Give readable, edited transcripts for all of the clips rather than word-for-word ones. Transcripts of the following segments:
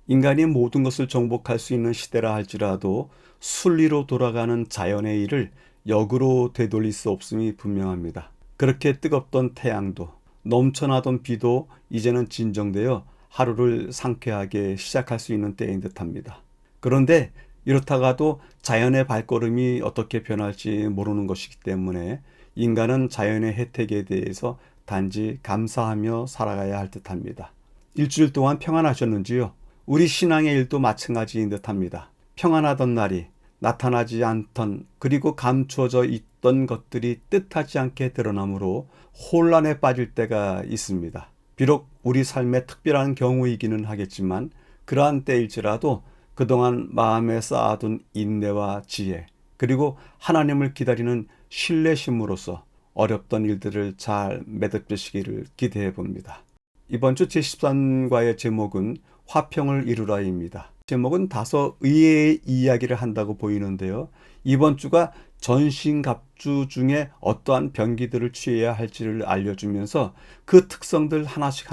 인간이 모든 것을 정복할 수 있는 시대라 할지라도 순리로 돌아가는 자연의 일을 역으로 되돌릴 수 없음이 분명합니다. 그렇게 뜨겁던 태양도 넘쳐나던 비도 이제는 진정되어 하루를 상쾌하게 시작할 수 있는 때인 듯합니다. 그런데 이렇다가도 자연의 발걸음이 어떻게 변할지 모르는 것이기 때문에 인간은 자연의 혜택에 대해서 단지 감사하며 살아가야 할 듯합니다. 일주일 동안 평안하셨는지요? 우리 신앙의 일도 마찬가지인 듯합니다. 평안하던 날이 나타나지 않던 그리고 감추어져 있던 것들이 뜻하지 않게 드러나므로 혼란에 빠질 때가 있습니다. 비록 우리 삶의 특별한 경우이기는 하겠지만 그러한 때일지라도 그동안 마음에 쌓아둔 인내와 지혜 그리고 하나님을 기다리는 신뢰심으로써 어렵던 일들을 잘 매듭지시기를 기대해 봅니다. 이번 주 제13과의 제목은 화평을 이루라입니다. 제목은 다소 의외의 이야기를 한다고 보이는데요. 이번 주가 전신갑주 중에 어떠한 병기들을 취해야 할지를 알려주면서 그 특성들 하나씩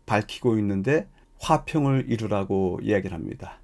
밝히고 있는데 화평을 이루라고 이야기를 합니다.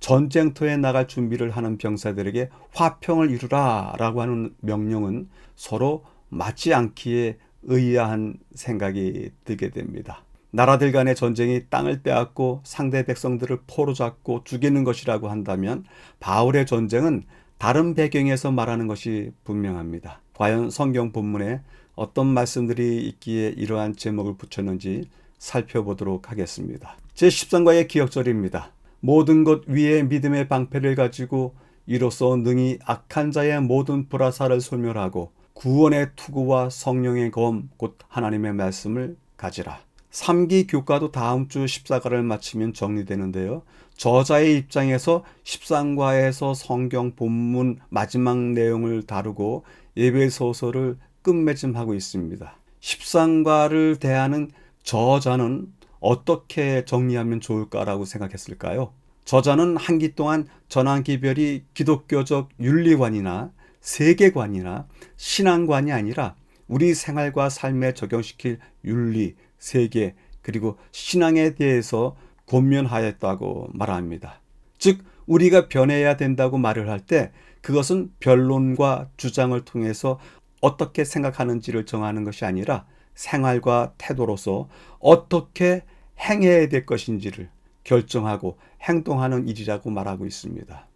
전쟁터에 나갈 준비를 하는 병사들에게 화평을 이루라 라고 하는 명령은 서로 맞지 않기에 의아한 생각이 들게 됩니다. 나라들 간의 전쟁이 땅을 빼앗고 상대 백성들을 포로잡고 죽이는 것이라고 한다면 바울의 전쟁은 다른 배경에서 말하는 것이 분명합니다. 과연 성경 본문에 어떤 말씀들이 있기에 이러한 제목을 붙였는지 살펴보도록 하겠습니다. 제13과의 기억절입니다. 모든 것 위에 믿음의 방패를 가지고 이로써 능히 악한 자의 모든 불화살을 소멸하고 구원의 투구와 성령의 검 곧 하나님의 말씀을 가지라. 3기 교과도 다음 주 14과를 마치면 정리되는데요. 저자의 입장에서 13과에서 성경 본문 마지막 내용을 다루고 예배소서를 끝맺음하고 있습니다. 13과를 대하는 저자는 어떻게 정리하면 좋을까라고 생각했을까요? 저자는 한 기 동안 전환기별이 기독교적 윤리관이나 세계관이나 신앙관이 아니라 우리 생활과 삶에 적용시킬 윤리, 세계 그리고 신앙에 대해서 권면하였다고 말합니다. 즉 우리가 변해야 된다고 말을 할 때 그것은 변론과 주장을 통해서 어떻게 생각하는지를 정하는 것이 아니라 생활과 태도로서 어떻게 행해야 될 것인지를 결정하고 행동하는 일이라고 말하고 있습니다.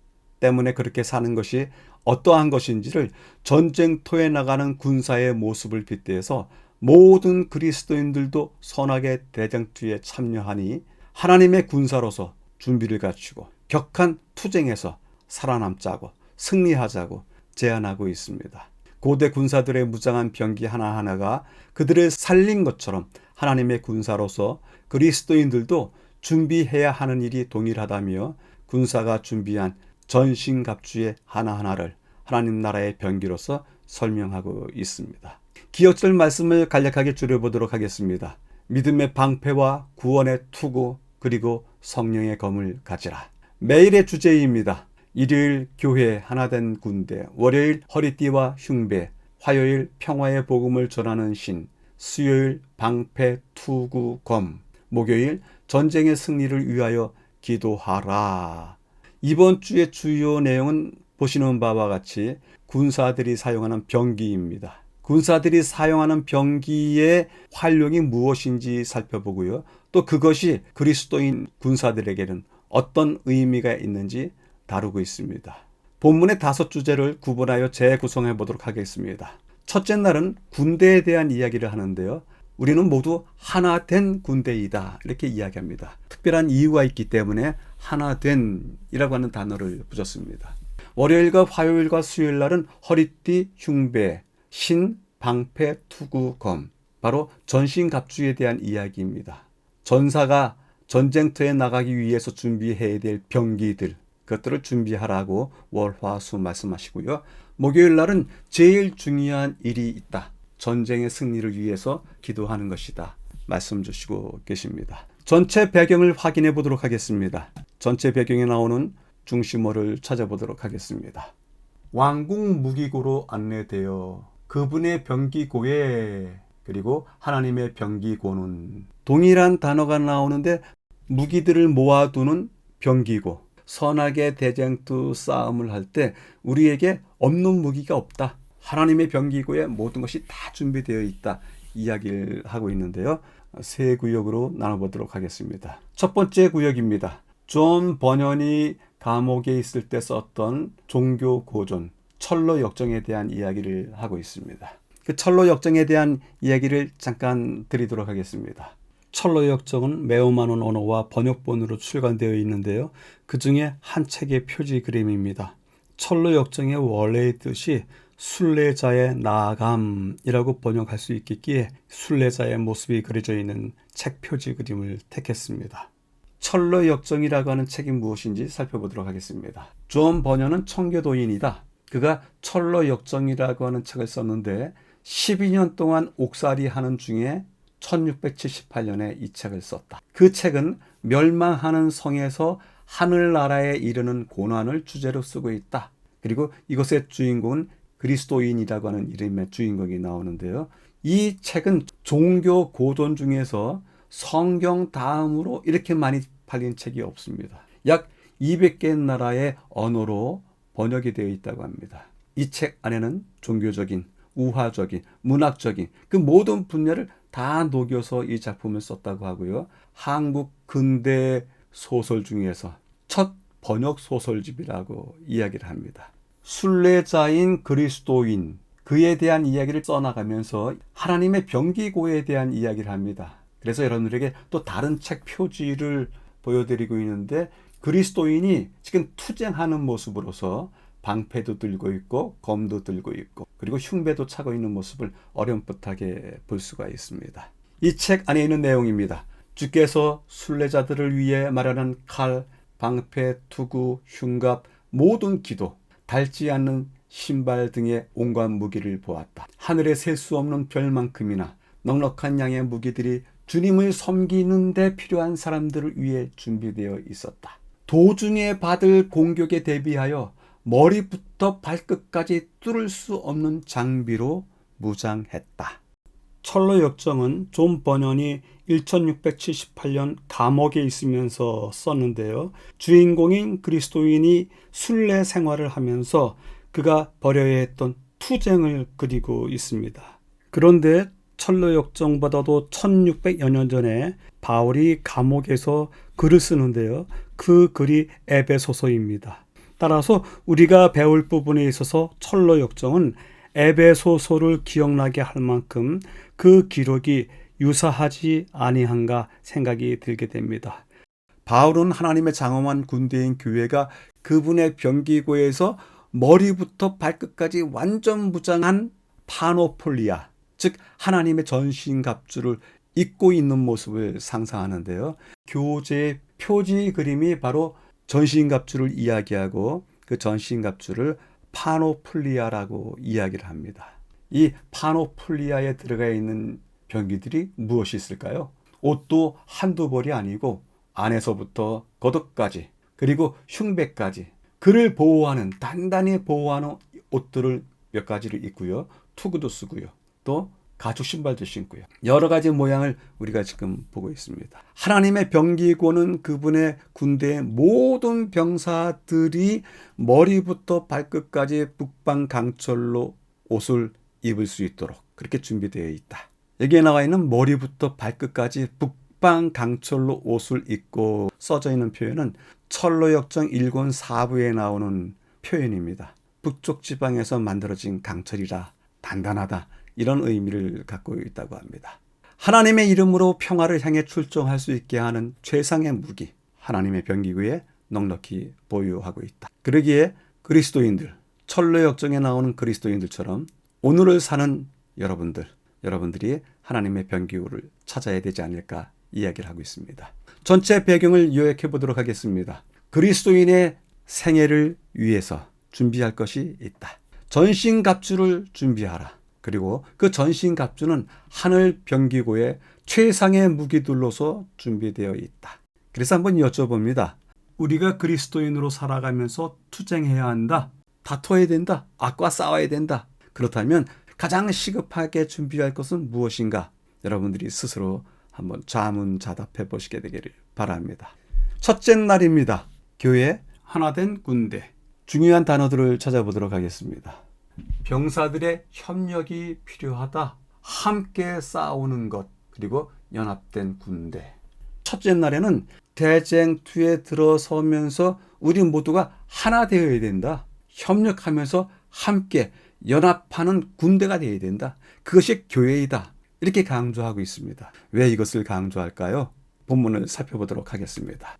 때문에 그렇게 사는 것이 어떠한 것인지를 전쟁터에 나가는 군사의 모습을 빗대서 모든 그리스도인들도 선하게 대전투에 참여하니 하나님의 군사로서 준비를 갖추고 격한 투쟁에서 살아남자고 승리하자고 제안하고 있습니다. 고대 군사들의 무장한 병기 하나하나가 그들을 살린 것처럼 하나님의 군사로서 그리스도인들도 준비해야 하는 일이 동일하다며 군사가 준비한 전신갑주의 하나하나를 하나님 나라의 병기로서 설명하고 있습니다. 기억절 말씀을 간략하게 줄여보도록 하겠습니다. 믿음의 방패와 구원의 투구 그리고 성령의 검을 가지라. 매일의 주제입니다. 일요일 교회 하나된 군대, 월요일 허리띠와 흉배, 화요일 평화의 복음을 전하는 신, 수요일 방패 투구 검, 목요일 전쟁의 승리를 위하여 기도하라. 이번 주의 주요 내용은 보시는 바와 같이 군사들이 사용하는 병기입니다. 군사들이 사용하는 병기의 활용이 무엇인지 살펴보고요. 또 그것이 그리스도인 군사들에게는 어떤 의미가 있는지 다루고 있습니다. 본문의 5주제를 구분하여 재구성해 보도록 하겠습니다. 첫째 날은 군대에 대한 이야기를 하는데요. 우리는 모두 하나 된 군대이다 이렇게 이야기합니다. 특별한 이유가 있기 때문에 하나 된이라고 하는 단어를 붙였습니다. 월요일과 화요일과 수요일 날은 허리띠, 흉배, 신, 방패, 투구, 검, 바로 전신갑주에 대한 이야기입니다. 전사가 전쟁터에 나가기 위해서 준비해야 될 병기들, 그것들을 준비하라고 월, 화, 수 말씀하시고요. 목요일 날은 제일 중요한 일이 있다. 전쟁의 승리를 위해서 기도하는 것이다. 말씀 주시고 계십니다. 전체 배경을 확인해 보도록 하겠습니다. 전체 배경에 나오는 중심어를 찾아보도록 하겠습니다. 왕궁 무기고로 안내되어 그분의 병기고에 그리고 하나님의 병기고는 동일한 단어가 나오는데 무기들을 모아두는 병기고 선악의 대쟁투 싸움을 할 때 우리에게 없는 무기가 없다. 하나님의 병기고에 모든 것이 다 준비되어 있다. 이야기를 하고 있는데요. 세 구역으로 나눠보도록 하겠습니다. 첫 번째 구역입니다. 존 버년이 감옥에 있을 때 썼던 종교 고전, 철로 역정에 대한 이야기를 하고 있습니다. 그 철로 역정에 대한 이야기를 잠깐 드리도록 하겠습니다. 철로 역정은 매우 많은 언어와 번역본으로 출간되어 있는데요. 그 중에 한 책의 표지 그림입니다. 철로 역정의 원래의 뜻이 순례자의 나아감이라고 번역할 수 있겠기에 순례자의 모습이 그려져 있는 책 표지 그림을 택했습니다. 철로 역정이라고 하는 책이 무엇인지 살펴보도록 하겠습니다. 존 버년은 청교도인이다. 그가 철로 역정이라고 하는 책을 썼는데 12년 동안 옥살이 하는 중에 1678년에 이 책을 썼다. 그 책은 멸망하는 성에서 하늘나라에 이르는 고난을 주제로 쓰고 있다. 그리고 이것의 주인공은 그리스도인이라고 하는 이름의 주인공이 나오는데요. 이 책은 종교 고전 중에서 성경 다음으로 이렇게 많이 팔린 책이 없습니다. 약 200개 나라의 언어로 번역이 되어 있다고 합니다. 이 책 안에는 종교적인, 우화적인, 문학적인 그 모든 분야를 다 녹여서 이 작품을 썼다고 하고요. 한국 근대 소설 중에서 첫 번역 소설집이라고 이야기를 합니다. 순례자인 그리스도인, 그에 대한 이야기를 써나가면서 하나님의 병기고에 대한 이야기를 합니다. 그래서 여러분들에게 또 다른 책 표지를 보여드리고 있는데 그리스도인이 지금 투쟁하는 모습으로서 방패도 들고 있고 검도 들고 있고 그리고 흉배도 차고 있는 모습을 어렴풋하게 볼 수가 있습니다. 이 책 안에 있는 내용입니다. 주께서 순례자들을 위해 마련한 칼, 방패, 투구, 흉갑, 모든 기도, 닳지 않는 신발 등의 온갖 무기를 보았다. 하늘에 셀 수 없는 별만큼이나 넉넉한 양의 무기들이 주님을 섬기는 데 필요한 사람들을 위해 준비되어 있었다. 도중에 받을 공격에 대비하여 머리부터 발끝까지 뚫을 수 없는 장비로 무장했다. 철로 역정은 존 버년이 1678년 감옥에 있으면서 썼는데요. 주인공인 그리스도인이 순례 생활을 하면서 그가 벌여야 했던 투쟁을 그리고 있습니다. 그런데 철로 역정보다도 1600여 년 전에 바울이 감옥에서 글을 쓰는데요. 그 글이 에베소서입니다. 따라서 우리가 배울 부분에 있어서 철로 역정은 에베소서를 기억나게 할 만큼 그 기록이 유사하지 아니한가 생각이 들게 됩니다. 바울은 하나님의 장엄한 군대인 교회가 그분의 병기고에서 머리부터 발끝까지 완전 무장한 파노폴리아, 즉 하나님의 전신갑주를 입고 있는 모습을 상상하는데요. 교재의 표지 그림이 바로 전신갑주를 이야기하고 그 전신갑주를 파노폴리아라고 이야기를 합니다. 이 파노폴리아에 들어가 있는 병기들이 무엇이 있을까요? 옷도 한두 벌이 아니고 안에서부터 겉옷까지 그리고 흉배까지 그를 보호하는 단단히 보호하는 옷들을 몇 가지를 입고요. 투구도 쓰고요. 또 가죽 신발도 신고요. 여러 가지 모양을 우리가 지금 보고 있습니다. 하나님의 병기고는 그분의 군대의 모든 병사들이 머리부터 발끝까지 북방강철로 옷을 입을 수 있도록 그렇게 준비되어 있다. 여기에 나와 있는 머리부터 발끝까지 북방강철로 옷을 입고 써져 있는 표현은 철로역정 1권 4부에 나오는 표현입니다. 북쪽 지방에서 만들어진 강철이라 단단하다. 이런 의미를 갖고 있다고 합니다. 하나님의 이름으로 평화를 향해 출정할 수 있게 하는 최상의 무기, 하나님의 병기구에 넉넉히 보유하고 있다. 그러기에 그리스도인들, 철로 역정에 나오는 그리스도인들처럼 오늘을 사는 여러분들이 하나님의 병기구를 찾아야 되지 않을까 이야기를 하고 있습니다. 전체 배경을 요약해 보도록 하겠습니다. 그리스도인의 생애를 위해서 준비할 것이 있다. 전신갑주를 준비하라. 그리고 그 전신갑주는 하늘 병기고의 최상의 무기들로서 준비되어 있다. 그래서 한번 여쭤봅니다. 우리가 그리스도인으로 살아가면서 투쟁해야 한다. 다퉈야 된다. 악과 싸워야 된다. 그렇다면 가장 시급하게 준비할 것은 무엇인가? 여러분들이 스스로 한번 자문자답해 보시게 되기를 바랍니다. 첫째 날입니다. 교회 하나된 군대. 중요한 단어들을 찾아보도록 하겠습니다. 병사들의 협력이 필요하다. 함께 싸우는 것. 그리고 연합된 군대. 첫째 날에는 대쟁투에 들어서면서 우리 모두가 하나 되어야 된다. 협력하면서 함께 연합하는 군대가 되어야 된다. 그것이 교회이다. 이렇게 강조하고 있습니다. 왜 이것을 강조할까요? 본문을 살펴보도록 하겠습니다.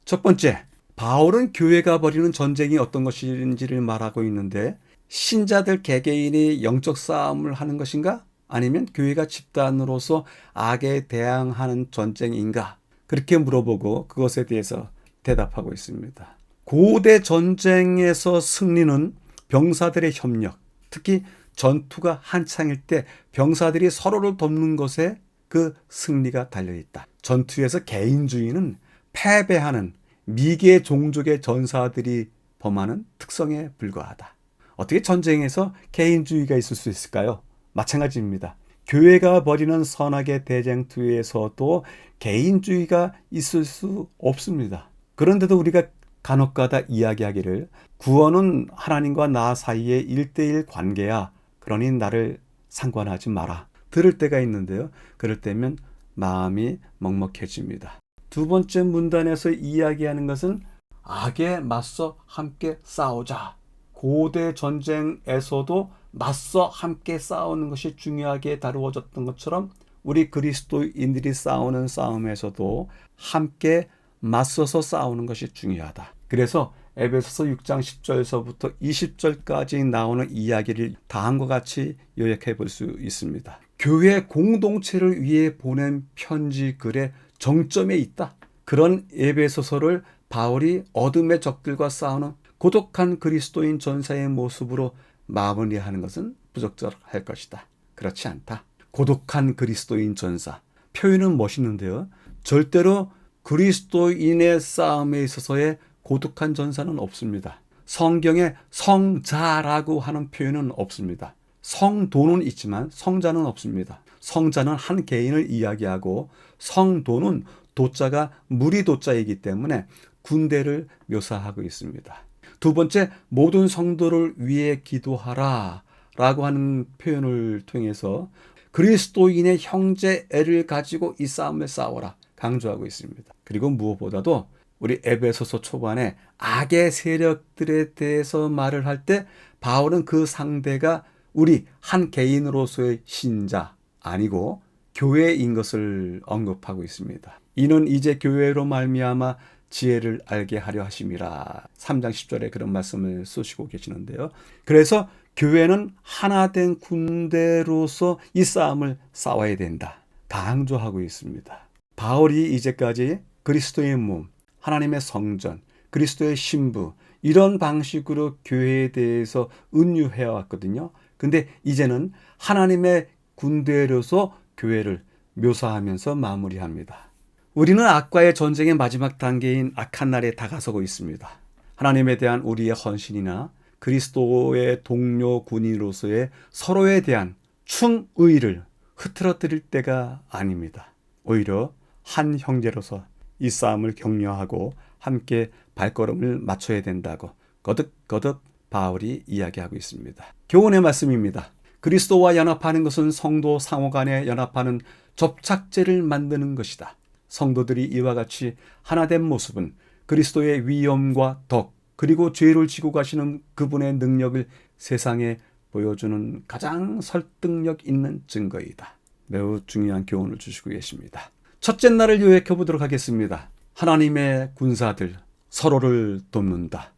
첫 번째, 바울은 교회가 벌이는 전쟁이 어떤 것인지를 말하고 있는데 신자들 개개인이 영적 싸움을 하는 것인가? 아니면 교회가 집단으로서 악에 대항하는 전쟁인가? 그렇게 물어보고 그것에 대해서 대답하고 있습니다. 고대 전쟁에서 승리는 병사들의 협력, 특히 전투가 한창일 때 병사들이 서로를 돕는 것에 그 승리가 달려있다. 전투에서 개인주의는 패배하는 미개 종족의 전사들이 범하는 특성에 불과하다. 어떻게 전쟁에서 개인주의가 있을 수 있을까요? 마찬가지입니다. 교회가 벌이는 선악의 대쟁투에서도 개인주의가 있을 수 없습니다. 그런데도 우리가 간혹가다 이야기하기를 구원은 하나님과 나 사이의 1대1 관계야. 그러니 나를 상관하지 마라. 들을 때가 있는데요. 그럴 때면 마음이 먹먹해집니다. 두 번째 문단에서 이야기하는 것은 악에 맞서 함께 싸우자. 고대 전쟁에서도 맞서 함께 싸우는 것이 중요하게 다루어졌던 것처럼 우리 그리스도인들이 싸우는 싸움에서도 함께 맞서서 싸우는 것이 중요하다. 그래서 에베소서 6장 10절에서부터 20절까지 나오는 이야기를 다음과 같이 요약해 볼 수 있습니다. 교회 공동체를 위해 보낸 편지 글의 정점에 있다. 그런 에베소서를 바울이 어둠의 적들과 싸우는 고독한 그리스도인 전사의 모습으로 마무리하는 것은 부적절할 것이다. 그렇지 않다. 고독한 그리스도인 전사. 표현은 멋있는데요. 절대로 그리스도인의 싸움에 있어서의 고독한 전사는 없습니다. 성경에 성자라고 하는 표현은 없습니다. 성도는 있지만 성자는 없습니다. 성자는 한 개인을 이야기하고 성도는 도자가 무리 도자이기 때문에 군대를 묘사하고 있습니다. 두 번째, 모든 성도를 위해 기도하라 라고 하는 표현을 통해서 그리스도인의 형제애를 가지고 이 싸움을 싸워라 강조하고 있습니다. 그리고 무엇보다도 우리 에베소서 초반에 악의 세력들에 대해서 말을 할 때 바울은 그 상대가 우리 한 개인으로서의 신자 아니고 교회인 것을 언급하고 있습니다. 이는 이제 교회로 말미암아 지혜를 알게 하려 하심이라. 3장 10절에 그런 말씀을 쓰시고 계시는데요. 그래서 교회는 하나된 군대로서 이 싸움을 싸워야 된다. 강조하고 있습니다. 바울이 이제까지 그리스도의 몸, 하나님의 성전, 그리스도의 신부 이런 방식으로 교회에 대해서 은유해 왔거든요. 근데 이제는 하나님의 군대로서 교회를 묘사하면서 마무리합니다. 우리는 악과의 전쟁의 마지막 단계인 악한 날에 다가서고 있습니다. 하나님에 대한 우리의 헌신이나 그리스도의 동료 군인으로서의 서로에 대한 충의를 흐트러뜨릴 때가 아닙니다. 오히려 한 형제로서 이 싸움을 격려하고 함께 발걸음을 맞춰야 된다고 거듭거듭 바울이 이야기하고 있습니다. 교훈의 말씀입니다. 그리스도와 연합하는 것은 성도 상호 간에 연합하는 접착제를 만드는 것이다. 성도들이 이와 같이 하나된 모습은 그리스도의 위엄과 덕 그리고 죄를 지고 가시는 그분의 능력을 세상에 보여주는 가장 설득력 있는 증거이다. 매우 중요한 교훈을 주시고 계십니다. 첫째 날을 요약해 보도록 하겠습니다. 하나님의 군사들 서로를 돕는다.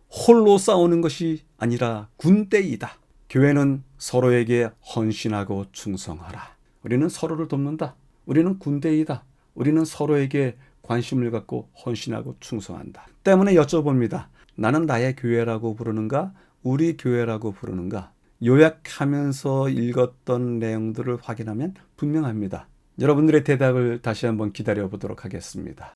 홀로 싸우는 것이 아니라 군대이다. 교회는 서로에게 헌신하고 충성하라. 우리는 서로를 돕는다. 우리는 군대이다. 우리는 서로에게 관심을 갖고 헌신하고 충성한다. 때문에 여쭤봅니다. 나는 나의 교회라고 부르는가? 우리 교회라고 부르는가? 요약하면서 읽었던 내용들을 확인하면 분명합니다. 여러분들의 대답을 다시 한번 기다려 보도록 하겠습니다.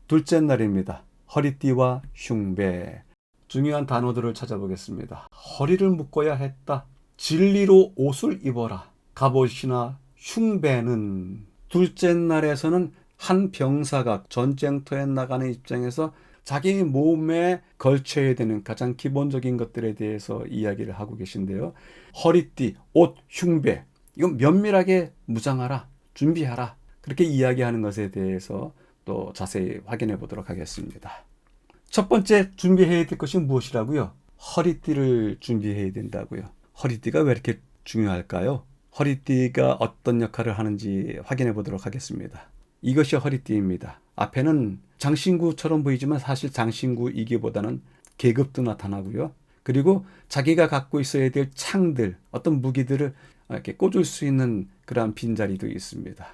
둘째 날입니다. 허리띠와 흉배. 중요한 단어들을 찾아보겠습니다. 허리를 묶어야 했다. 진리로 옷을 입어라. 갑옷이나 흉배는 둘째 날에서는 한 병사가 전쟁터에 나가는 입장에서 자기 몸에 걸쳐야 되는 가장 기본적인 것들에 대해서 이야기를 하고 계신데요. 허리띠, 옷, 흉배, 이건 면밀하게 무장하라, 준비하라. 그렇게 이야기하는 것에 대해서 또 자세히 확인해 보도록 하겠습니다. 첫 번째 준비해야 될 것이 무엇이라고요? 허리띠를 준비해야 된다고요. 허리띠가 왜 이렇게 중요할까요? 허리띠가 어떤 역할을 하는지 확인해 보도록 하겠습니다. 이것이 허리띠입니다. 앞에는 장신구처럼 보이지만 사실 장신구이기보다는 계급도 나타나고요. 그리고 자기가 갖고 있어야 될 창들, 어떤 무기들을 이렇게 꽂을 수 있는 그러한 빈자리도 있습니다.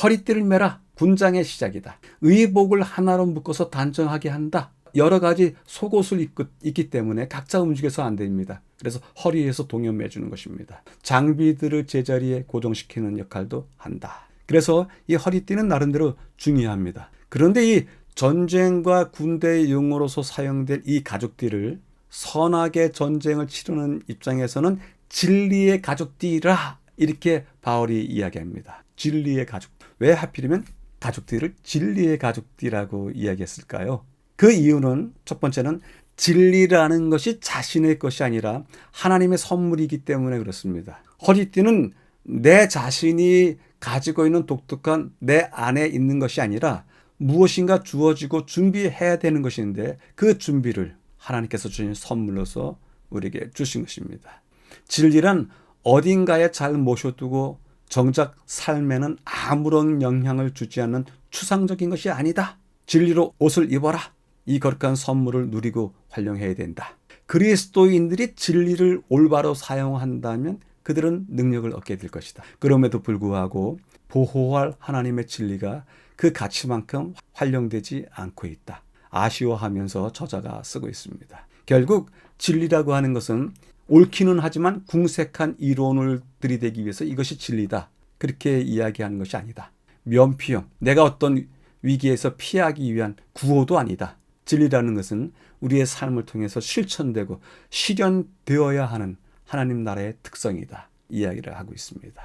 허리띠를 매라. 군장의 시작이다. 의복을 하나로 묶어서 단정하게 한다. 여러 가지 속옷을 입기 때문에 각자 움직여서 안 됩니다. 그래서 허리에서 동여매주는 것입니다. 장비들을 제자리에 고정시키는 역할도 한다. 그래서 이 허리띠는 나름대로 중요합니다. 그런데 이 전쟁과 군대 용어로서 사용될 이 가죽띠를 선하게 전쟁을 치르는 입장에서는 진리의 가죽띠라 이렇게 바울이 이야기합니다. 진리의 가죽띠. 왜 하필이면 가죽띠를 진리의 가죽띠라고 이야기했을까요? 그 이유는 첫 번째는 진리라는 것이 자신의 것이 아니라 하나님의 선물이기 때문에 그렇습니다. 허리띠는 내 자신이 가지고 있는 독특한 내 안에 있는 것이 아니라 무엇인가 주어지고 준비해야 되는 것인데 그 준비를 하나님께서 주신 선물로서 우리에게 주신 것입니다. 진리란 어딘가에 잘 모셔두고 정작 삶에는 아무런 영향을 주지 않는 추상적인 것이 아니다. 진리로 옷을 입어라. 이 거룩한 선물을 누리고 활용해야 된다. 그리스도인들이 진리를 올바로 사용한다면 그들은 능력을 얻게 될 것이다. 그럼에도 불구하고 보호할 하나님의 진리가 그 가치만큼 활용되지 않고 있다. 아쉬워하면서 저자가 쓰고 있습니다. 결국 진리라고 하는 것은 옳기는 하지만 궁색한 이론을 들이대기 위해서 이것이 진리다. 그렇게 이야기하는 것이 아니다. 면피형, 내가 어떤 위기에서 피하기 위한 구호도 아니다. 진리라는 것은 우리의 삶을 통해서 실천되고 실현되어야 하는 하나님 나라의 특성이다. 이야기를 하고 있습니다.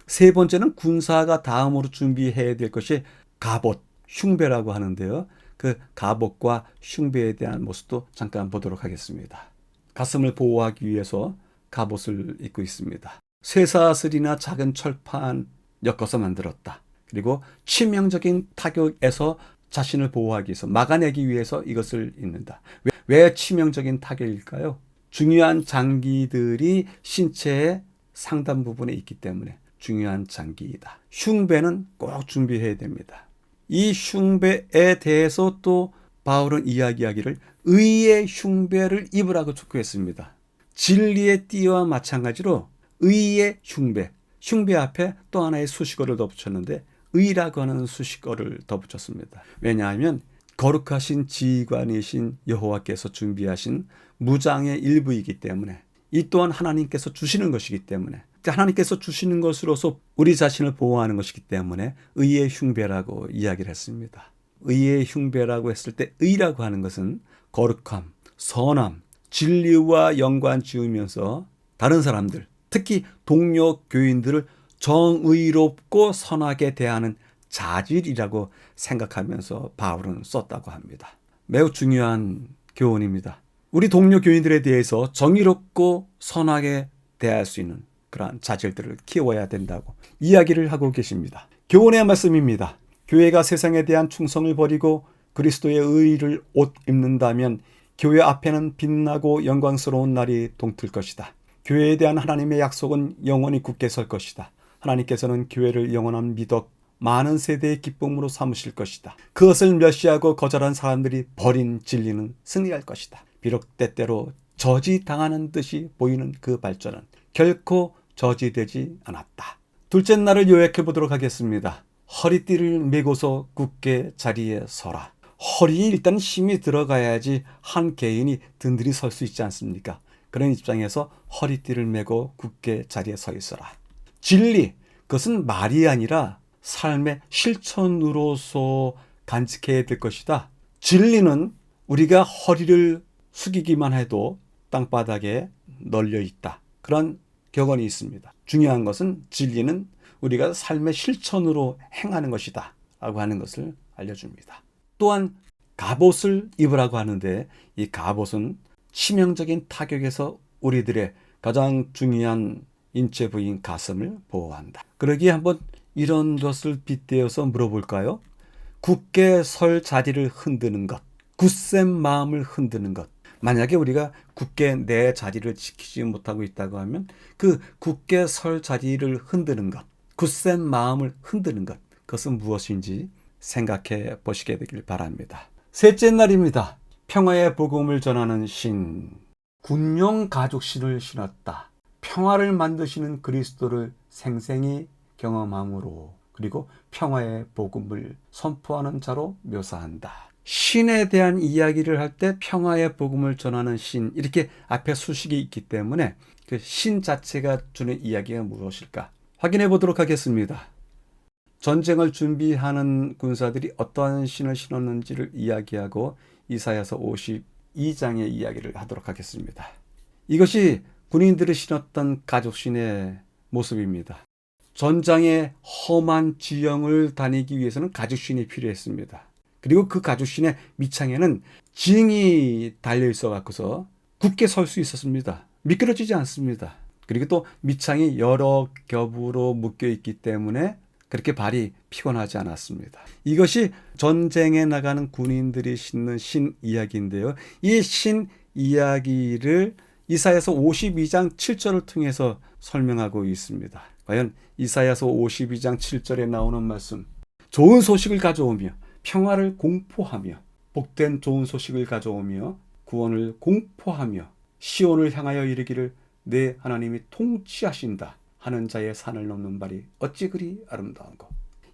세 번째는 군사가 다음으로 준비해야 될 것이 갑옷, 흉배라고 하는데요. 그 갑옷과 흉배에 대한 모습도 잠깐 보도록 하겠습니다. 가슴을 보호하기 위해서 갑옷을 입고 있습니다. 쇠사슬이나 작은 철판 엮어서 만들었다. 그리고 치명적인 타격에서 자신을 보호하기 위해서 막아내기 위해서 이것을 입는다. 왜 치명적인 타격일까요? 중요한 장기들이 신체의 상단 부분에 있기 때문에 중요한 장기이다. 흉배는 꼭 준비해야 됩니다. 이 흉배에 대해서 또 바울은 이야기하기를 의의 흉배를 입으라고 촉구했습니다. 진리의 띠와 마찬가지로 의의 흉배, 흉배 앞에 또 하나의 수식어를 덧붙였는데 의라고 하는 수식어를 덧붙였습니다. 왜냐하면 거룩하신 지휘관이신 여호와께서 준비하신 무장의 일부이기 때문에 이 또한 하나님께서 주시는 것이기 때문에 하나님께서 주시는 것으로서 우리 자신을 보호하는 것이기 때문에 의의 흉배라고 이야기를 했습니다. 의의 흉배라고 했을 때 의라고 하는 것은 거룩함, 선함, 진리와 연관 지으면서 다른 사람들, 특히 동료 교인들을 정의롭고 선하게 대하는 자질이라고 생각하면서 바울은 썼다고 합니다. 매우 중요한 교훈입니다. 우리 동료 교인들에 대해서 정의롭고 선하게 대할 수 있는 그러한 자질들을 키워야 된다고 이야기를 하고 계십니다. 교훈의 말씀입니다. 교회가 세상에 대한 충성을 버리고 그리스도의 의를 옷 입는다면 교회 앞에는 빛나고 영광스러운 날이 동틀 것이다. 교회에 대한 하나님의 약속은 영원히 굳게 설 것이다. 하나님께서는 교회를 영원한 미덕, 많은 세대의 기쁨으로 삼으실 것이다. 그것을 멸시하고 거절한 사람들이 버린 진리는 승리할 것이다. 비록 때때로 저지당하는 듯이 보이는 그 발전은 결코 저지되지 않았다. 둘째 날을 요약해 보도록 하겠습니다. 허리띠를 메고서 굳게 자리에 서라. 허리에 일단 힘이 들어가야지 한 개인이 든든히 설 수 있지 않습니까? 그런 입장에서 허리띠를 메고 굳게 자리에 서 있어라. 진리, 그것은 말이 아니라 삶의 실천으로서 간직해야 될 것이다. 진리는 우리가 허리를 숙이기만 해도 땅바닥에 널려 있다. 그런 격언이 있습니다. 중요한 것은 진리는 우리가 삶의 실천으로 행하는 것이다 라고 하는 것을 알려줍니다. 또한 갑옷을 입으라고 하는데 이 갑옷은 치명적인 타격에서 우리들의 가장 중요한 인체 부위인 가슴을 보호한다. 그러기에 한번 이런 것을 빗대어서 물어볼까요? 굳게 설 자리를 흔드는 것, 굳센 마음을 흔드는 것. 만약에 우리가 굳게 내 자리를 지키지 못하고 있다고 하면 그 굳게 설 자리를 흔드는 것, 굳센 마음을 흔드는 것, 그것은 무엇인지 생각해 보시게 되길 바랍니다. 셋째 날입니다. 평화의 복음을 전하는 신. 군용 가죽신을 신었다. 평화를 만드시는 그리스도를 생생히 경험함으로, 그리고 평화의 복음을 선포하는 자로 묘사한다. 신에 대한 이야기를 할 때 평화의 복음을 전하는 신, 이렇게 앞에 수식이 있기 때문에 그 신 자체가 주는 이야기가 무엇일까 확인해 보도록 하겠습니다. 전쟁을 준비하는 군사들이 어떠한 신을 신었는지를 이야기하고 이사야서 52장의 이야기를 하도록 하겠습니다. 이것이 군인들이 신었던 가죽신의 모습입니다. 전장의 험한 지형을 다니기 위해서는 가죽신이 필요했습니다. 그리고 그 가죽신의 밑창에는 징이 달려 있어 갖고서 굳게 설 수 있었습니다. 미끄러지지 않습니다. 그리고 또 밑창이 여러 겹으로 묶여 있기 때문에 그렇게 발이 피곤하지 않았습니다. 이것이 전쟁에 나가는 군인들이 신는 신 이야기인데요. 이 신 이야기를 이사야서 52장 7절을 통해서 설명하고 있습니다. 과연 이사야서 52장 7절에 나오는 말씀, 좋은 소식을 가져오며 평화를 공포하며 복된 좋은 소식을 가져오며 구원을 공포하며 시온을 향하여 이르기를 내 하나님이 통치하신다 하는 자의 산을 넘는 발이 어찌 그리 아름다운고.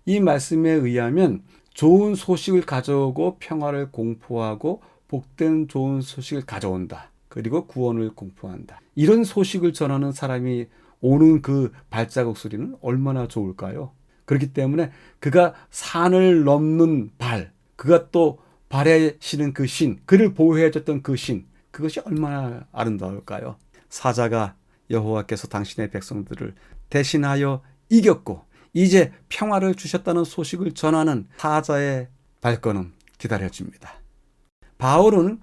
이 말씀에 의하면 좋은 소식을 가져오고 평화를 공포하고 복된 좋은 소식을 가져온다. 그리고 구원을 공포한다. 이런 소식을 전하는 사람이 오는 그 발자국 소리는 얼마나 좋을까요? 그렇기 때문에 그가 산을 넘는 발, 그가 또 발에 실은 그 신, 그를 보호해줬던 그 신, 그것이 얼마나 아름다울까요? 사자가 여호와께서 당신의 백성들을 대신하여 이겼고 이제 평화를 주셨다는 소식을 전하는 사자의 발걸음 기다려집니다. 바울은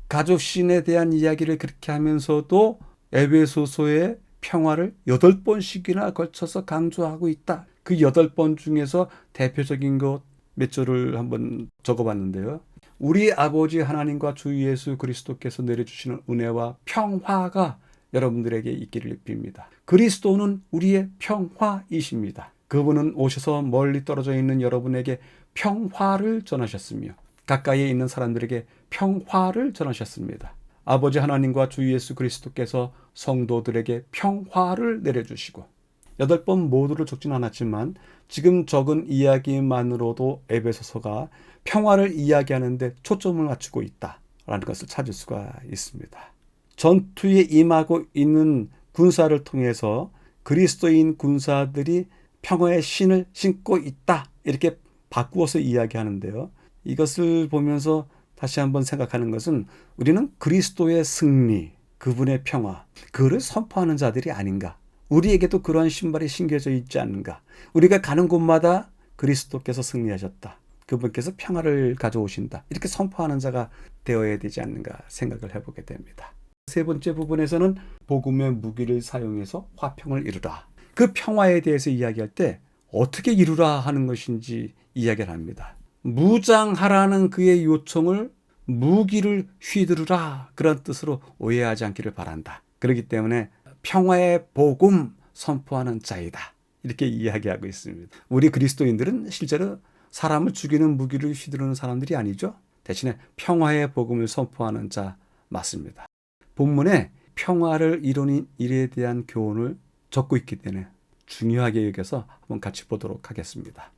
가죽신에 대한 이야기를 그렇게 하면서도 에베소서의 평화를 8번씩이나 걸쳐서 강조하고 있다. 그 8번 중에서 대표적인 것 몇 절을 한번 적어봤는데요. 우리 아버지 하나님과 주 예수 그리스도께서 내려주시는 은혜와 평화가 여러분들에게 있기를 빕니다. 그리스도는 우리의 평화이십니다. 그분은 오셔서 멀리 떨어져 있는 여러분에게 평화를 전하셨으며 가까이에 있는 사람들에게 평화를 전하셨습니다. 아버지 하나님과 주 예수 그리스도께서 성도들에게 평화를 내려주시고 8번 모두를 적진 않았지만 지금 적은 이야기만으로도 에베소서가 평화를 이야기하는 데 초점을 맞추고 있다라는 것을 찾을 수가 있습니다. 전투에 임하고 있는 군사를 통해서 그리스도인 군사들이 평화의 신을 신고 있다, 이렇게 바꾸어서 이야기하는데요. 이것을 보면서 다시 한번 생각하는 것은 우리는 그리스도의 승리, 그분의 평화, 그를 선포하는 자들이 아닌가. 우리에게도 그러한 신발이 신겨져 있지 않는가. 우리가 가는 곳마다 그리스도께서 승리하셨다, 그분께서 평화를 가져오신다, 이렇게 선포하는 자가 되어야 되지 않는가 생각을 해보게 됩니다. 세 번째 부분에서는 복음의 무기를 사용해서 화평을 이루라. 그 평화에 대해서 이야기할 때 어떻게 이루라 하는 것인지 이야기를 합니다. 무장하라는 그의 요청을 무기를 휘두르라, 그런 뜻으로 오해하지 않기를 바란다. 그렇기 때문에 평화의 복음 선포하는 자이다, 이렇게 이야기하고 있습니다. 우리 그리스도인들은 실제로 사람을 죽이는 무기를 휘두르는 사람들이 아니죠. 대신에 평화의 복음을 선포하는 자 맞습니다. 본문에 평화를 이루는 일에 대한 교훈을 적고 있기 때문에 중요하게 여겨서 한번 같이 보도록 하겠습니다.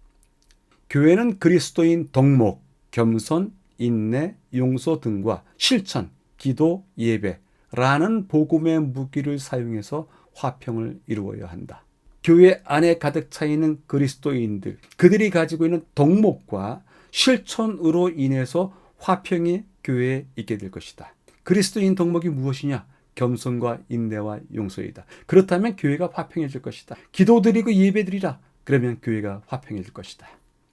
교회는 그리스도인 덕목, 겸손, 인내, 용서 등과 실천, 기도, 예배라는 복음의 무기를 사용해서 화평을 이루어야 한다. 교회 안에 가득 차 있는 그리스도인들, 그들이 가지고 있는 덕목과 실천으로 인해서 화평이 교회에 있게 될 것이다. 그리스도인 덕목이 무엇이냐? 겸손과 인내와 용서이다. 그렇다면 교회가 화평해질 것이다. 기도드리고 예배드리라. 그러면 교회가 화평해질 것이다.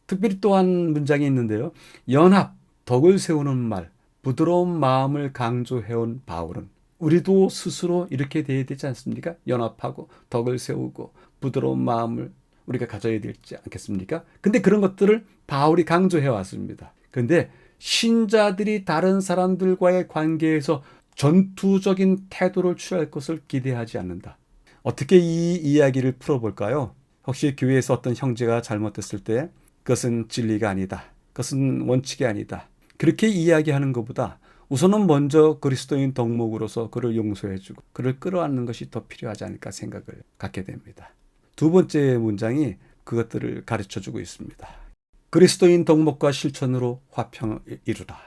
특별히 또 한 문장이 있는데요. 연합, 덕을 세우는 말, 부드러운 마음을 강조해온 바울은 우리도 스스로 이렇게 돼야 되지 않습니까? 연합하고 덕을 세우고 부드러운 마음을 우리가 가져야 되지 않겠습니까? 근데 그런 것들을 바울이 강조해 왔습니다. 근데 신자들이 다른 사람들과의 관계에서 전투적인 태도를 취할 것을 기대하지 않는다. 어떻게 이 이야기를 풀어볼까요? 혹시 교회에서 어떤 형제가 잘못했을 때 그것은 진리가 아니다. 그것은 원칙이 아니다. 그렇게 이야기하는 것보다 우선은 먼저 그리스도인 덕목으로서 그를 용서해주고 그를 끌어안는 것이 더 필요하지 않을까 생각을 갖게 됩니다. 두 번째 문장이 그것들을 가르쳐주고 있습니다. 그리스도인 덕목과 실천으로 화평을 이루라.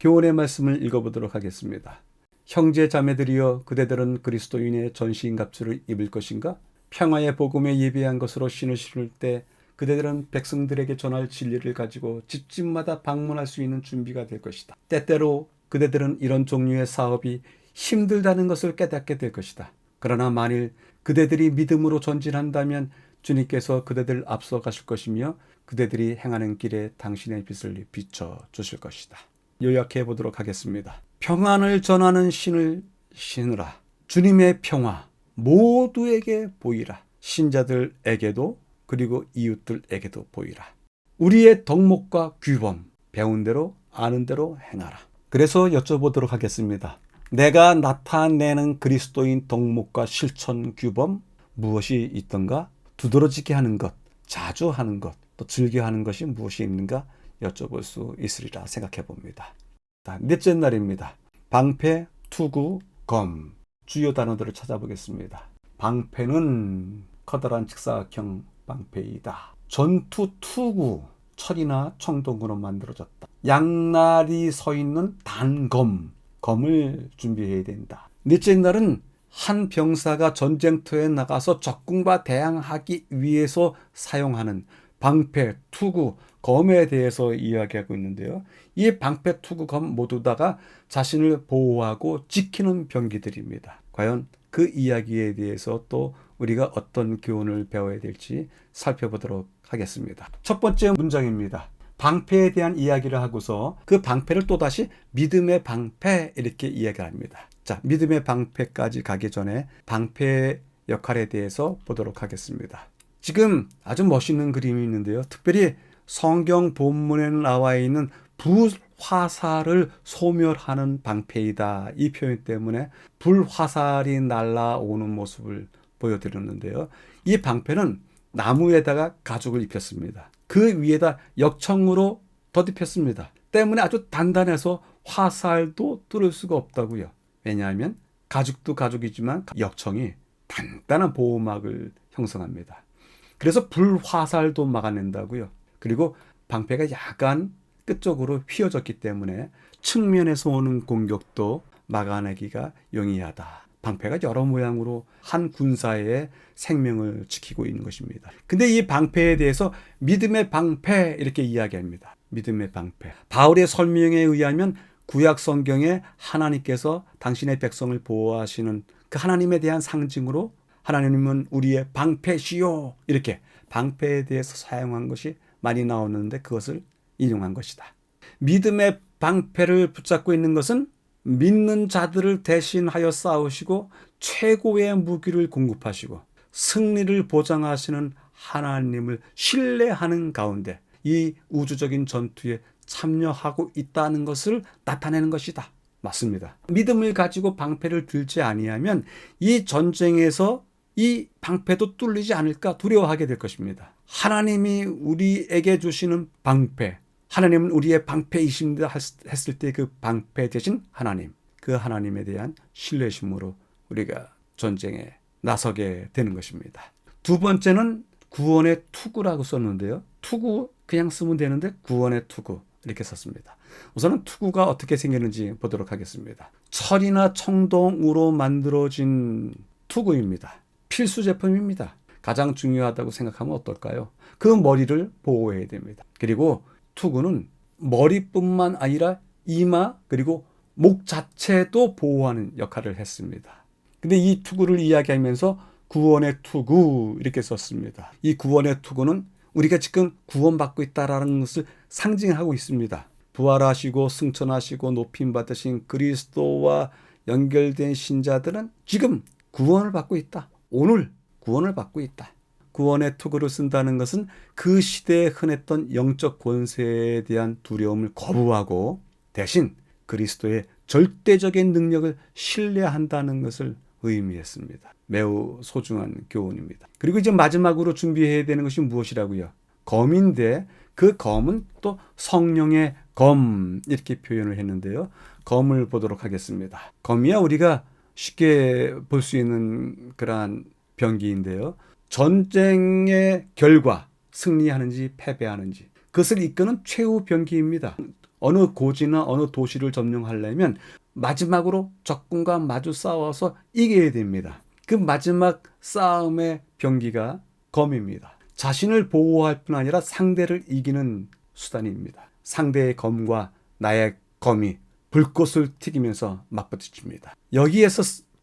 교훈의 말씀을 읽어보도록 하겠습니다. 형제 자매들이여 그대들은 그리스도인의 전신갑주를 입을 것인가? 평화의 복음에 예비한 것으로 신을 신을 때 그대들은 백성들에게 전할 진리를 가지고 집집마다 방문할 수 있는 준비가 될 것이다. 때때로 그대들은 이런 종류의 사업이 힘들다는 것을 깨닫게 될 것이다. 그러나 만일 그대들이 믿음으로 전진한다면 주님께서 그대들 앞서 가실 것이며 그대들이 행하는 길에 당신의 빛을 비춰 주실 것이다. 요약해 보도록 하겠습니다. 평안을 전하는 신을 신으라. 주님의 평화 모두에게 보이라. 신자들에게도 그리고 이웃들에게도 보이라. 우리의 덕목과 규범 배운 대로 아는 대로 행하라. 그래서 여쭤보도록 하겠습니다. 내가 나타내는 그리스도인 덕목과 실천 규범 무엇이 있던가? 두드러지게 하는 것, 자주 하는 것, 또 즐겨 하는 것이 무엇이 있는가 여쭤볼 수 있으리라 생각해 봅니다. 넷째 날입니다. 방패, 투구, 검. 주요 단어들을 찾아보겠습니다. 방패는 커다란 직사각형 방패이다. 전투 투구, 철이나 청동으로 만들어졌다. 양날이 서 있는 단검, 검을 준비해야 된다. 넷째 날은 한 병사가 전쟁터에 나가서 적군과 대항하기 위해서 사용하는 방패, 투구, 검에 대해서 이야기하고 있는데요. 이 방패, 투구, 검 모두 다가 자신을 보호하고 지키는 병기들입니다. 과연 그 이야기에 대해서 또 우리가 어떤 교훈을 배워야 될지 살펴보도록 하겠습니다. 첫 번째 문장입니다. 방패에 대한 이야기를 하고서 그 방패를 또다시 믿음의 방패 이렇게 이야기합니다. 자, 믿음의 방패까지 가기 전에 방패의 역할에 대해서 보도록 하겠습니다. 지금 아주 멋있는 그림이 있는데요. 특별히 성경 본문에 나와 있는 불화살을 소멸하는 방패이다. 이 표현 때문에 불화살이 날아오는 모습을 보여드렸는데요. 이 방패는 나무에다가 가죽을 입혔습니다. 그 위에다 역청으로 덧입혔습니다. 때문에 아주 단단해서 화살도 뚫을 수가 없다고요. 왜냐하면 가죽도 가죽이지만 역청이 단단한 보호막을 형성합니다. 그래서 불화살도 막아낸다고요. 그리고 방패가 약간 끝쪽으로 휘어졌기 때문에 측면에서 오는 공격도 막아내기가 용이하다. 방패가 여러 모양으로 한 군사의 생명을 지키고 있는 것입니다. 근데 이 방패에 대해서 믿음의 방패 이렇게 이야기합니다. 믿음의 방패. 바울의 설명에 의하면 구약 성경에 하나님께서 당신의 백성을 보호하시는 그 하나님에 대한 상징으로 하나님은 우리의 방패시요 이렇게 방패에 대해서 사용한 것이 많이 나오는데 그것을 인용한 것이다. 믿음의 방패를 붙잡고 있는 것은 믿는 자들을 대신하여 싸우시고 최고의 무기를 공급하시고 승리를 보장하시는 하나님을 신뢰하는 가운데 이 우주적인 전투에 참여하고 있다는 것을 나타내는 것이다. 맞습니다. 믿음을 가지고 방패를 들지 아니하면 이 전쟁에서 이 방패도 뚫리지 않을까 두려워하게 될 것입니다. 하나님이 우리에게 주시는 방패, 하나님은 우리의 방패이십니다 했을 때 그 방패 대신 하나님, 그 하나님에 대한 신뢰심으로 우리가 전쟁에 나서게 되는 것입니다. 두 번째는 구원의 투구라고 썼는데요. 투구 그냥 쓰면 되는데 구원의 투구 이렇게 썼습니다. 우선은 투구가 어떻게 생기는지 보도록 하겠습니다. 철이나 청동으로 만들어진 투구입니다. 필수 제품입니다. 가장 중요하다고 생각하면 어떨까요? 그 머리를 보호해야 됩니다. 그리고 투구는 머리뿐만 아니라 이마 그리고 목 자체도 보호하는 역할을 했습니다. 근데 이 투구를 이야기하면서 구원의 투구 이렇게 썼습니다. 이 구원의 투구는 우리가 지금 구원받고 있다라는 것을 상징하고 있습니다. 부활하시고 승천하시고 높임받으신 그리스도와 연결된 신자들은 지금 구원을 받고 있다. 오늘 구원을 받고 있다. 구원의 투구를 쓴다는 것은 그 시대에 흔했던 영적 권세에 대한 두려움을 거부하고 대신 그리스도의 절대적인 능력을 신뢰한다는 것을 의미했습니다. 매우 소중한 교훈입니다. 그리고 이제 마지막으로 준비해야 되는 것이 무엇이라고요? 검인데 그 검은 또 성령의 검 이렇게 표현을 했는데요. 검을 보도록 하겠습니다. 검이야 우리가 쉽게 볼 수 있는 그러한 병기인데요. 전쟁의 결과 승리하는지 패배하는지 그것을 이끄는 최후 병기입니다. 어느 고지나 어느 도시를 점령하려면 마지막으로 적군과 마주 싸워서 이겨야 됩니다. 그 마지막 싸움의 병기가 검입니다. 자신을 보호할 뿐 아니라 상대를 이기는 수단입니다. 상대의 검과 나의 검이 불꽃을 튀기면서 맞부딪힙니다. 여기에서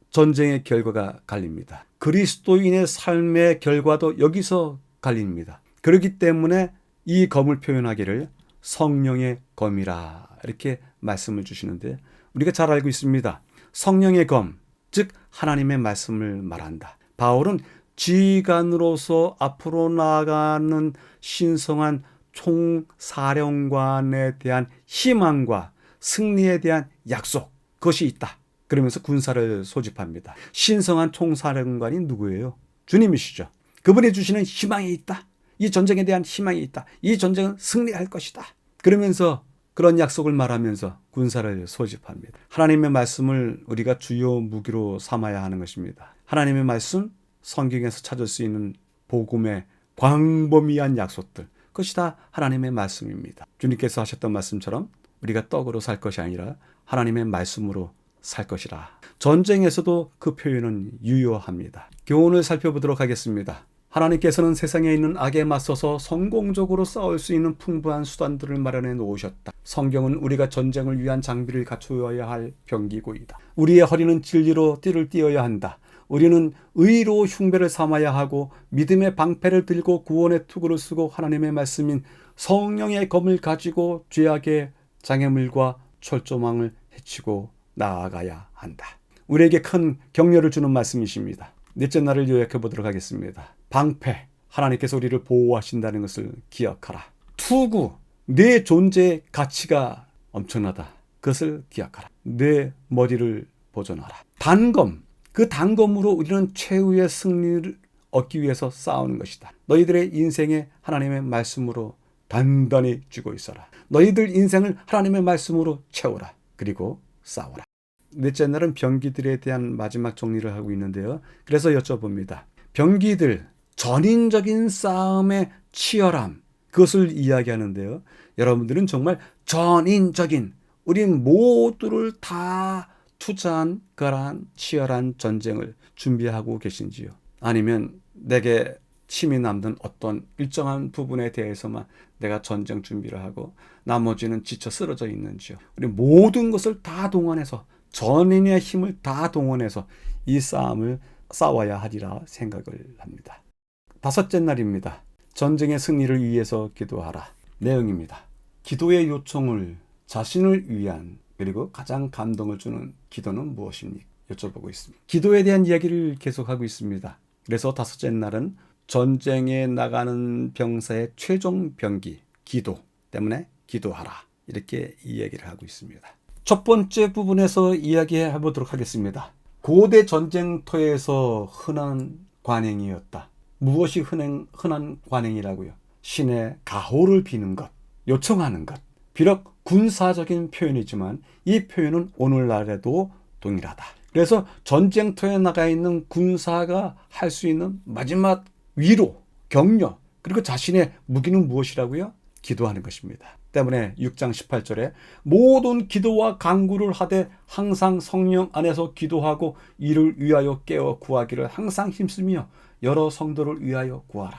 전쟁의 결과가 갈립니다. 그리스도인의 삶의 결과도 여기서 갈립니다. 그렇기 때문에 이 검을 표현하기를 성령의 검이라 이렇게 말씀을 주시는데 우리가 잘 알고 있습니다. 성령의 검, 즉 하나님의 말씀을 말한다. 바울은 지휘관으로서 앞으로 나아가는 신성한 총사령관에 대한 희망과 승리에 대한 약속, 그것이 있다. 그러면서 군사를 소집합니다. 신성한 총사령관이 누구예요? 주님이시죠. 그분이 주시는 희망이 있다. 이 전쟁에 대한 희망이 있다. 이 전쟁은 승리할 것이다. 그러면서 그런 약속을 말하면서 군사를 소집합니다. 하나님의 말씀을 우리가 주요 무기로 삼아야 하는 것입니다. 하나님의 말씀, 성경에서 찾을 수 있는 복음의 광범위한 약속들, 그것이 다 하나님의 말씀입니다. 주님께서 하셨던 말씀처럼 우리가 떡으로 살 것이 아니라 하나님의 말씀으로 살 것이라. 전쟁에서도 그 표현은 유효합니다. 교훈을 살펴보도록 하겠습니다. 하나님께서는 세상에 있는 악에 맞서서 성공적으로 싸울 수 있는 풍부한 수단들을 마련해 놓으셨다. 성경은 우리가 전쟁을 위한 장비를 갖추어야 할 병기고이다. 우리의 허리는 진리로 띠를 띠어야 한다. 우리는 의로 흉배를 삼아야 하고 믿음의 방패를 들고 구원의 투구를 쓰고 하나님의 말씀인 성령의 검을 가지고 죄악의 장애물과 철조망을 해치고 나아가야 한다. 우리에게 큰 격려를 주는 말씀이십니다. 넷째 날을 요약해 보도록 하겠습니다. 방패, 하나님께서 우리를 보호하신다는 것을 기억하라. 투구, 내 존재의 가치가 엄청나다. 그것을 기억하라. 내 머리를 보존하라. 단검, 그 단검으로 우리는 최후의 승리를 얻기 위해서 싸우는 것이다. 너희들의 인생에 하나님의 말씀으로 단단히 쥐고 있어라. 너희들 인생을 하나님의 말씀으로 채워라. 그리고 싸워라. 넷째 날은 병기들에 대한 마지막 정리를 하고 있는데요. 그래서 여쭤봅니다. 병기들, 전인적인 싸움의 치열함, 그것을 이야기하는데요. 여러분들은 정말 전인적인, 우린 모두를 다 투자한 그러한 치열한 전쟁을 준비하고 계신지요? 아니면 내게 침이 남는 어떤 일정한 부분에 대해서만 내가 전쟁 준비를 하고 나머지는 지쳐 쓰러져 있는지요? 우리 모든 것을 다 동원해서 전인의 힘을 다 동원해서 이 싸움을 싸워야 하리라 생각을 합니다. 다섯째 날입니다. 전쟁의 승리를 위해서 기도하라. 내용입니다. 기도의 요청을 자신을 위한 그리고 가장 감동을 주는 기도는 무엇입니까? 여쭤보고 있습니다. 기도에 대한 이야기를 계속하고 있습니다. 그래서 다섯째 날은 전쟁에 나가는 병사의 최종 병기, 기도 때문에 기도하라. 이렇게 이야기를 하고 있습니다. 첫 번째 부분에서 이야기해 보도록 하겠습니다. 고대 전쟁터에서 흔한 관행이었다. 무엇이 흔한 관행이라고요? 신의 가호를 비는 것, 요청하는 것. 비록 군사적인 표현이지만 이 표현은 오늘날에도 동일하다. 그래서 전쟁터에 나가 있는 군사가 할 수 있는 마지막 위로, 격려, 그리고 자신의 무기는 무엇이라고요? 기도하는 것입니다. 때문에 6장 18절에 모든 기도와 간구를 하되 항상 성령 안에서 기도하고 이를 위하여 깨어 구하기를 항상 힘쓰며 여러 성도를 위하여 구하라.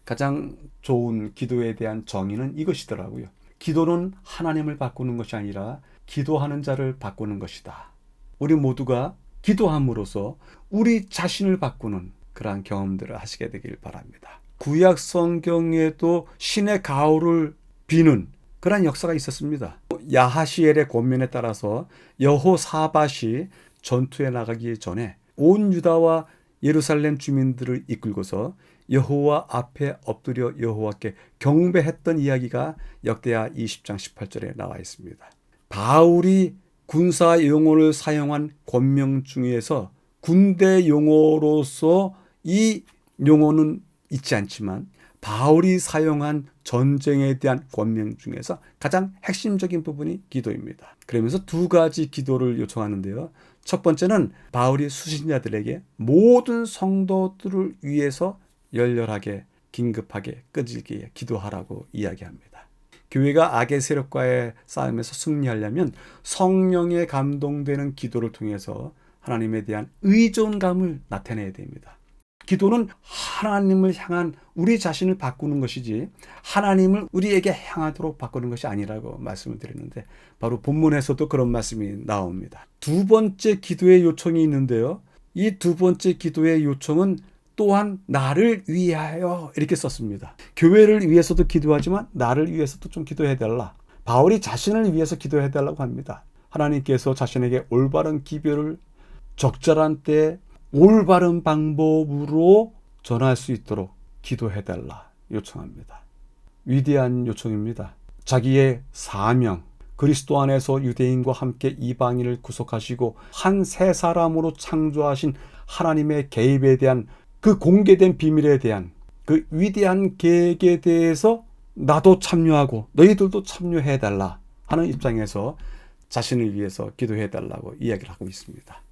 가장 좋은 기도에 대한 정의는 이것이더라고요. 기도는 하나님을 바꾸는 것이 아니라 기도하는 자를 바꾸는 것이다. 우리 모두가 기도함으로써 우리 자신을 바꾸는 그러한 경험들을 하시게 되길 바랍니다. 구약 성경에도 신의 가호를 비는 그러한 역사가 있었습니다. 야하시엘의 권면에 따라서 여호사밧이 전투에 나가기 전에 온 유다와 예루살렘 주민들을 이끌고서 여호와 앞에 엎드려 여호와께 경배했던 이야기가 역대하 20장 18절에 나와 있습니다. 바울이 군사 용어를 사용한 권명 중에서 군대 용어로서 이 용어는 있지 않지만 바울이 사용한 전쟁에 대한 권명 중에서 가장 핵심적인 부분이 기도입니다. 그러면서 두 가지 기도를 요청하는데요. 첫 번째는 바울이 수신자들에게 모든 성도들을 위해서 열렬하게 긴급하게 끈질기게 기도하라고 이야기합니다. 교회가 악의 세력과의 싸움에서 승리하려면 성령에 감동되는 기도를 통해서 하나님에 대한 의존감을 나타내야 됩니다. 기도는 하나님을 향한 우리 자신을 바꾸는 것이지 하나님을 우리에게 향하도록 바꾸는 것이 아니라고 말씀을 드렸는데 바로 본문에서도 그런 말씀이 나옵니다. 두 번째 기도의 요청이 있는데요. 이 두 번째 기도의 요청은 또한 나를 위하여 이렇게 썼습니다. 교회를 위해서도 기도하지만 나를 위해서도 좀 기도해달라. 바울이 자신을 위해서 기도해달라고 합니다. 하나님께서 자신에게 올바른 기별을 적절한 때 올바른 방법으로 전할 수 있도록 기도해달라 요청합니다. 위대한 요청입니다. 자기의 사명, 그리스도 안에서 유대인과 함께 이방인을 구속하시고 한 새 사람으로 창조하신 하나님의 개입에 대한 그 공개된 비밀에 대한 그 위대한 계획에 대해서 나도 참여하고 너희들도 참여해달라 하는 입장에서 자신을 위해서 기도해달라고 이야기를 하고 있습니다.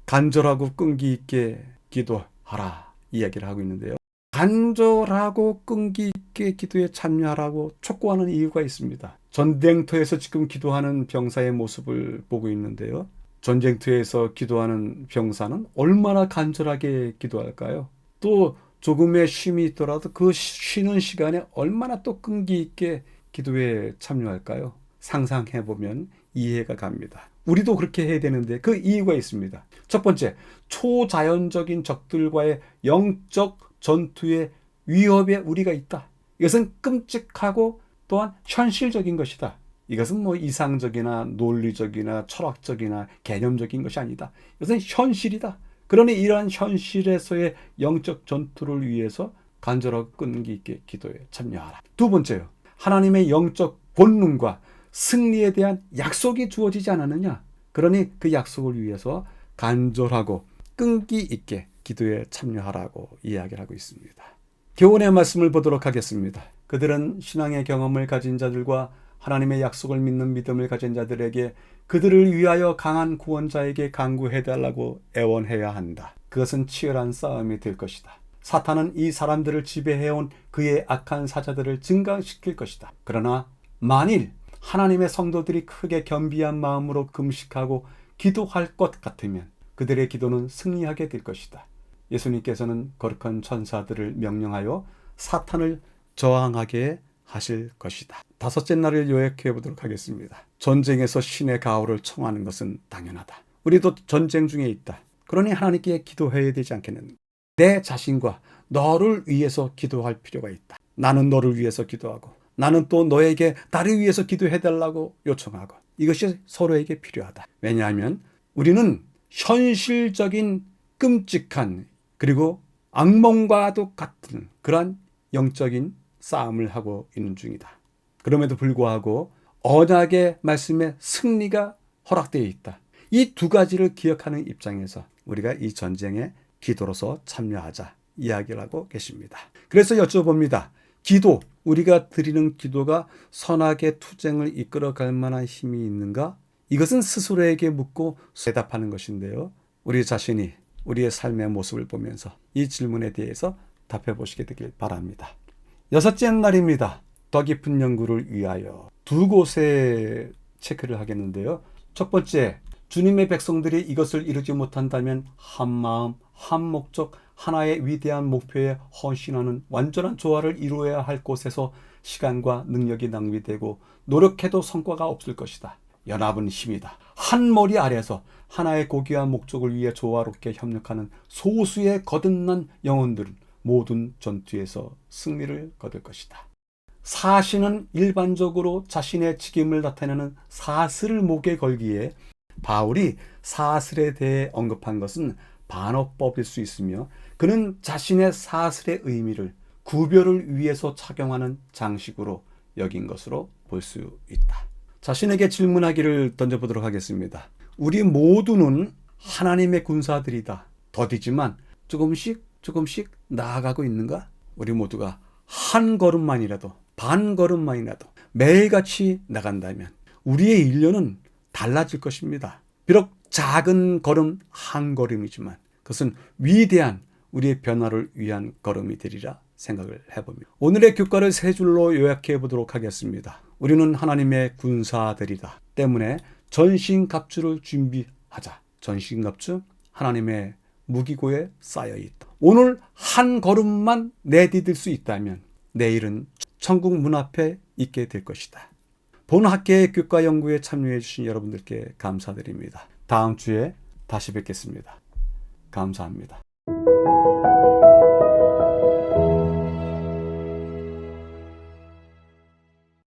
간절하고 끈기 있게 기도하라 이야기를 하고 있는데요. 간절하고 끈기 있게 기도에 참여하라고 촉구하는 이유가 있습니다. 전쟁터에서 지금 기도하는 병사의 모습을 보고 있는데요. 전쟁터에서 기도하는 병사는 얼마나 간절하게 기도할까요? 또 조금의 쉼이 있더라도 그 쉬는 시간에 얼마나 또 끈기 있게 기도에 참여할까요? 상상해보면 이해가 갑니다. 우리도 그렇게 해야 되는데 그 이유가 있습니다. 첫 번째, 초자연적인 적들과의 영적 전투의 위협에 우리가 있다. 이것은 끔찍하고 또한 현실적인 것이다. 이것은 뭐 이상적이나 논리적이나 철학적이나 개념적인 것이 아니다. 이것은 현실이다. 그러니 이러한 현실에서의 영적 전투를 위해서 간절하고 끈기 있게 기도에 참여하라. 두 번째요. 하나님의 영적 본능과 승리에 대한 약속이 주어지지 않았느냐? 그러니 그 약속을 위해서 간절하고 끈기 있게 기도에 참여하라고 이야기를 하고 있습니다. 교훈의 말씀을 보도록 하겠습니다. 그들은 신앙의 경험을 가진 자들과 하나님의 약속을 믿는 믿음을 가진 자들에게 그들을 위하여 강한 구원자에게 간구해달라고 애원해야 한다. 그것은 치열한 싸움이 될 것이다. 사탄은 이 사람들을 지배해온 그의 악한 사자들을 증강시킬 것이다. 그러나 만일 하나님의 성도들이 크게 겸비한 마음으로 금식하고 기도할 것 같으면 그들의 기도는 승리하게 될 것이다. 예수님께서는 거룩한 천사들을 명령하여 사탄을 저항하게 하실 것이다. 다섯째 날을 요약해 보도록 하겠습니다. 전쟁에서 신의 가호를 청하는 것은 당연하다. 우리도 전쟁 중에 있다. 그러니 하나님께 기도해야 되지 않겠는가? 내 자신과 너를 위해서 기도할 필요가 있다. 나는 너를 위해서 기도하고 나는 또 너에게 나를 위해서 기도해달라고 요청하고 이것이 서로에게 필요하다. 왜냐하면 우리는 현실적인 끔찍한 그리고 악몽과도 같은 그러한 영적인 싸움을 하고 있는 중이다. 그럼에도 불구하고 언약의 말씀에 승리가 허락되어 있다. 이 두 가지를 기억하는 입장에서 우리가 이 전쟁에 기도로서 참여하자 이야기를 하고 계십니다. 그래서 여쭤봅니다. 기도, 우리가 드리는 기도가 선악의 투쟁을 이끌어갈 만한 힘이 있는가? 이것은 스스로에게 묻고 대답하는 것인데요. 우리 자신이 우리의 삶의 모습을 보면서 이 질문에 대해서 답해 보시게 되길 바랍니다. 여섯째 날입니다. 더 깊은 연구를 위하여 두 곳에 체크를 하겠는데요. 첫 번째, 주님의 백성들이 이것을 이루지 못한다면 한 마음, 한 목적, 하나의 위대한 목표에 헌신하는 완전한 조화를 이루어야 할 곳에서 시간과 능력이 낭비되고 노력해도 성과가 없을 것이다. 연합은 힘이다. 한 머리 아래서 하나의 고귀한 목적을 위해 조화롭게 협력하는 소수의 거듭난 영혼들은 모든 전투에서 승리를 거둘 것이다. 사신은 일반적으로 자신의 직임을 나타내는 사슬을 목에 걸기에 바울이 사슬에 대해 언급한 것은 반어법일 수 있으며 그는 자신의 사슬의 의미를 구별을 위해서 착용하는 장식으로 여긴 것으로 볼 수 있다. 자신에게 질문하기를 던져보도록 하겠습니다. 우리 모두는 하나님의 군사들이다. 더디지만 조금씩 나아가고 있는가? 우리 모두가 한 걸음만이라도 반 걸음만이라도 매일같이 나간다면 우리의 일련은 달라질 것입니다. 비록 작은 걸음 한 걸음이지만 그것은 위대한 우리의 변화를 위한 걸음이 되리라 생각을 해봅니다. 오늘의 교과를 세 줄로 요약해 보도록 하겠습니다. 우리는 하나님의 군사들이다 때문에 전신갑주를 준비하자. 전신갑주 하나님의 무기고에 쌓여 있다. 오늘 한 걸음만 내디딜 수 있다면 내일은 천국 문 앞에 있게 될 것이다. 본 학계의 교과 연구에 참여해 주신 여러분들께 감사드립니다. 다음 주에 다시 뵙겠습니다. 감사합니다.